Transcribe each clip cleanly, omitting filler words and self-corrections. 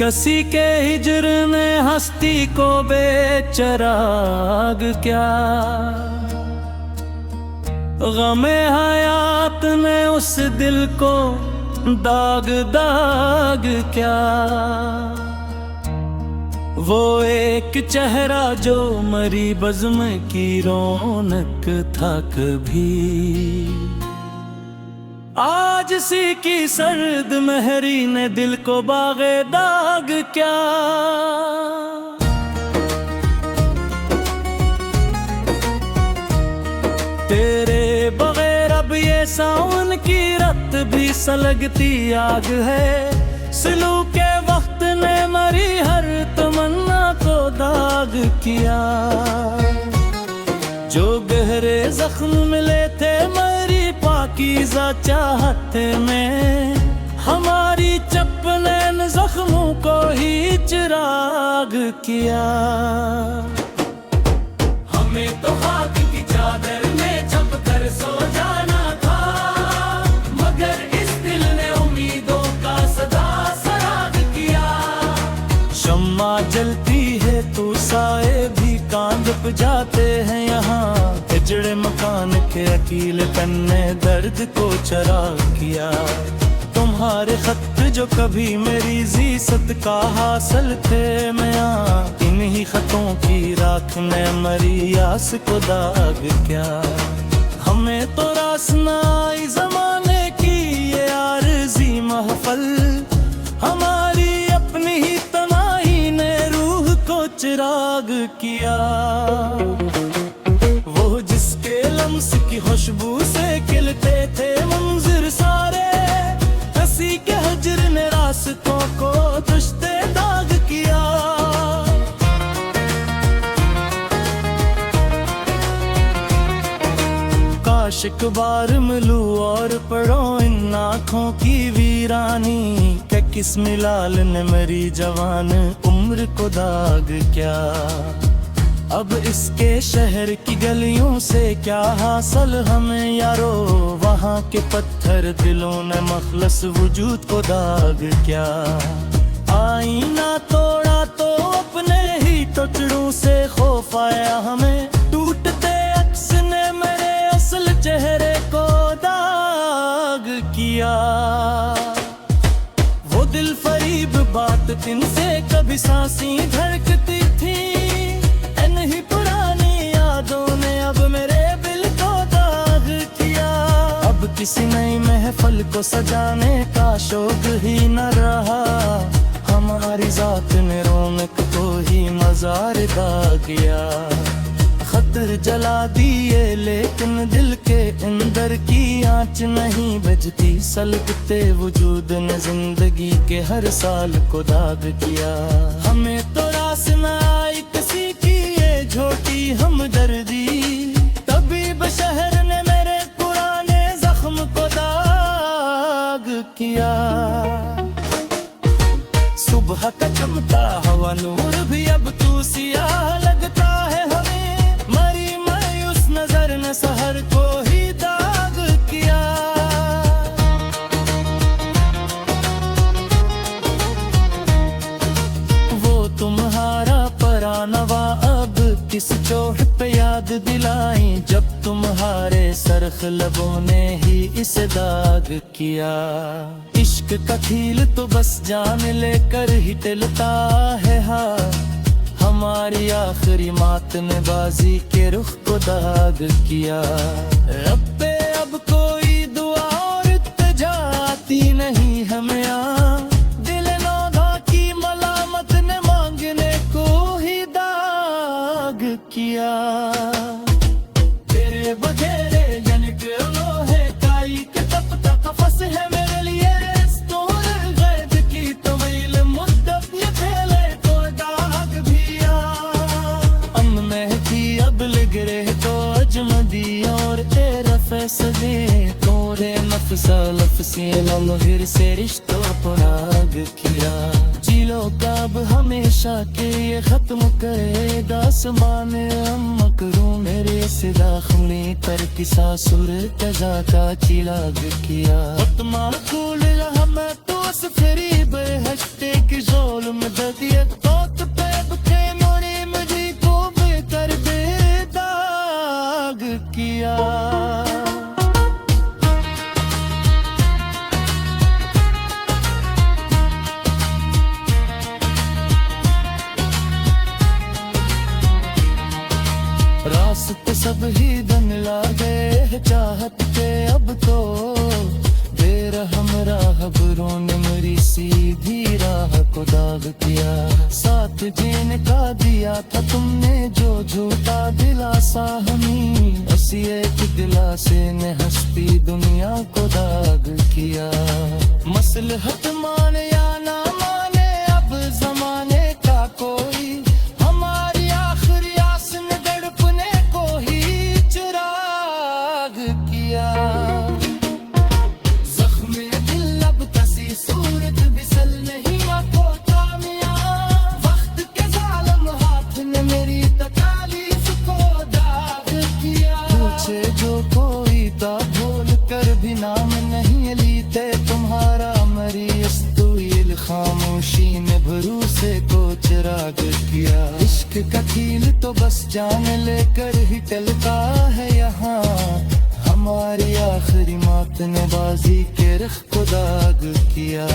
कसी के हिजर ने हस्ती को बेचराग क्या, गमे हयात ने उस दिल को दाग दाग क्या। वो एक चेहरा जो मरी बज़्म की रौनक था कभी, आज सी की सर्द महरी ने दिल को बागे दाग क्या। तेरे बगैर अब ये सावन की रत भी सलगती आग है। सिलू के वक्त ने मरी हर तमन्ना को दाग किया। जो गहरे जख्म मिले थे मरी पाकीज़ा चाहत में, हमारी चपनैन जख्मों को ही चिराग किया। हमें तो खाक की चादर में छप कर सो जाना था, मगर इस दिल ने उम्मीदों का सदा सराग किया। शम्मा जलती है तो साए भी कांद जाते हैं यहाँ, हिजड़े मकान के अकीले पन्ने दर्द को चराग किया। तुम्हारे खत जो कभी मेरी ज़ीसत का हासिल थे मैं, इन्हीं खतों की राख ने मरी आस को दाग क्या। हमें तो रास न आई ज़माने की ये आरज़ी महफल, हमारी अपनी ही तनाही ने रूह को चिराग किया। वो जिसके लम्स की खुशबू से खिलते थे मंज़िर सारे, हंसी के हजर ने रास्तों को दुश्ते दाग किया। काश एक बार मिलूं और पढ़ो इन आँखों की वीरानी, कि किस मिलाल ने मेरी जवान उम्र को दाग क्या। अब इसके शहर की गलियों से क्या हासिल हमें यारो, वहाँ के पत्थर दिलों ने मखलस वजूद को दाग क्या। आईना तोड़ा तो अपने ही टुकड़ों से खौफ आया हमें, टूटते अक्स ने मेरे असल चेहरे को दाग किया। वो दिल फरीब बात जिनसे कभी सांसें धड़कती थी, नहीं पुरानी यादों ने अब मेरे दिल को दाग किया। अब किसी नई महफल को सजाने का शौक ही न रहा, हमारी जात ने रौनक को ही मजार दाग किया। खतर जला दिए लेकिन दिल के अंदर की आँच नहीं बुझती, सलगते वजूद ने जिंदगी के हर साल को दाग किया। हमें तो रास न आई किसी की झोटी हमदर्दी, तभी बशहर ने मेरे पुराने जख्म को दाग किया। सुबह का चमका हवा नूर भी अब तू सियाह लगता है हमें, मरी मायूस नजर ने सहर को ही दाग किया। वो तुम्हारा परानवा अब किस चोट पे याद दिलाई, जब तुम्हारे सरख लबों ने ही इसे दाग किया। इश्क का खील तो बस जान लेकर ही टिलता है हाँ, हमारी आखिरी मात ने बाजी के रुख को दाग किया। रब्बे अब कोई दुआ और इत्तजा आती नहीं हमें यहाँ, दिल नौधा की मलामत ने मांगने को ही दाग किया। तेरे बघेरे जनक लोहे काई के तपता कफस है मेरे लिए, स्तूर गैद की तवील मुद्दत ये फैले तो दाग भी आ। अमने की अब लग रहे तो अजमदी और तेरा फैसले, तोरे नफ्सा लफ्सी लम्हिर से रिश्तों पराग किया। जिलो का अब हमेशा के ये खत्म करेगा आसमान, हम मकरू मेरे से दाखिली कर किसा सुर तजा का चिराग किया। उत्मा खूल हमें तो बस फेरी बेहश्ते की ज़ुल्म ददियत तोत पे बुखे मोरी मुझी को बेकर बेदाग किया रास्ते सब ही दन लागे चाहत के अब तो बेरहम राहबरों ने मेरी सीधी राह को दाग किया साथ जीने का दिया था तुमने जो झूठा दिलासा हमें असी एक दिलासे ने हंसती दुनिया को दाग किया मसलहत माने या ना माने अब जमाने का कोई हमारी आखिरी आस ने दड़पने को ही चिराग किया जख्मे दिल अब कसी सूरत बिसल नहीं आंखों तामिया वक्त के जालिम हाथ ने मेरी तकालीफ को दाग किया पूछे जो कोई था भूल कर भी नाम नहीं लीते तुम्हारा मरीज तुइल खामोशी ने भरोसे को चिराग किया इश्क का कील तो बस जान लेकर ही टलता है यहाँ हमारी आखिरी मौत ने बाजी के रख को दाग किया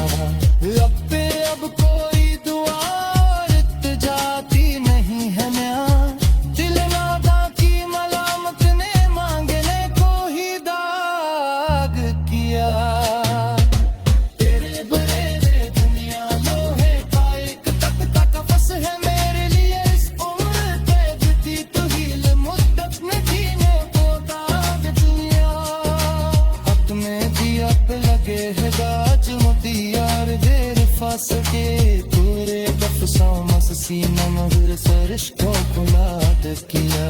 अब पे अब कोई दुआ और इत्तेजाती नहीं है नया दिल नादा की मलामत ने मांगने को ही दाग किया तेरे बरेरे दुनिया लोहे का एक तख्ता कफस है मेरे लिए इस उम्र कैद थी तुहील मुद्दत ने जीने को दाग दुनिया हक में दिया पे लगे है गाज मोती यार देर फास के तेरे कफसा मस सीना मगर सरिश को बुलाद किया